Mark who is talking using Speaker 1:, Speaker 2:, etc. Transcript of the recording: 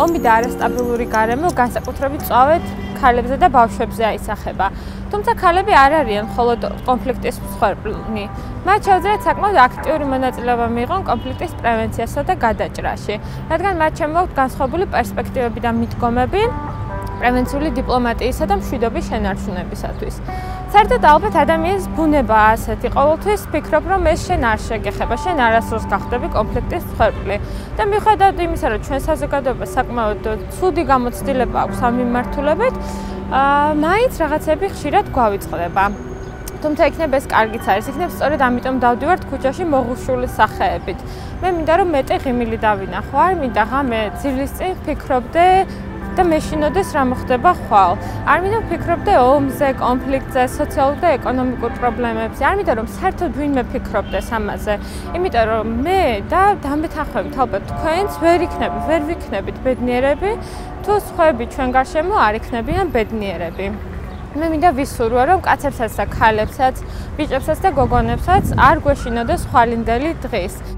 Speaker 1: ომი და არასტაბილური გარემო განსაკუთრებით წვავედ ქალებზე და ბავშვებზე აისახება. თუმცა ქალები არ არიან მხოლოდ კონფლიქტის მსხვერპლნი. მათ შეუძლიათ საკმაოდ აქტიური მონაწილეობა მიიღონ კონფლიქტის პრევენციასა და გადაჭრაში, რადგან მათ შემოაქვთ განსხვავებული პერსპექტივები და მიდგომები პრევენციული დიპლომატიისა და მშვიდობის შენარჩუნებისათვის. საერთოდ ალბათ ადამიანის ბუნებაა ასეთი, ყოველთვის ფიქრობ, რომ ეს შენ არ შეგეხება, შენ არასდროს გახდები კონფლიქტის მსხვერპლი. და მიუხედავად იმისა, რომ ჩვენ საზოგადოებას საკმაოდ ცუდი გამოცდილება აქვს ამ მიმართულებით, მაინც რაღაცები ხშირად გვავიწყდება. თუმცა იქნებ ეს კარგიც არის, იქნებ სწორედ ამიტომ დავდივართ ქუჩაში მოღუშული სახეებით. მე მინდა რომ მეტი ღიმილი დავინახო, არ მინდა ღამე ძილის წინ ვფიქრობდე და მეშინოდეს რა მოხდება ხვალ. არ მინდა ვფიქრობდე ომზე, კონფლიქტზე, სოციალურ და ეკონომიკურ პრობლემებზე. არ მინდა რომ საერთოდ ვინმე ფიქრობდეს ამაზე. იმიტომ რომ მე და დამეთანხმებით ალბათ თქვენც ვერ ვიქნებით ბედნიერები, თუ სხვაები ჩვენ გარშემო არ იქნებიან ბედნიერები. მე მინდა ვისურვო რომ კაცებსაც და ქალებსაც, ბიჭებსაც და გოგონებსაც არ გვეშინოდეს ხვალინდელი დღის.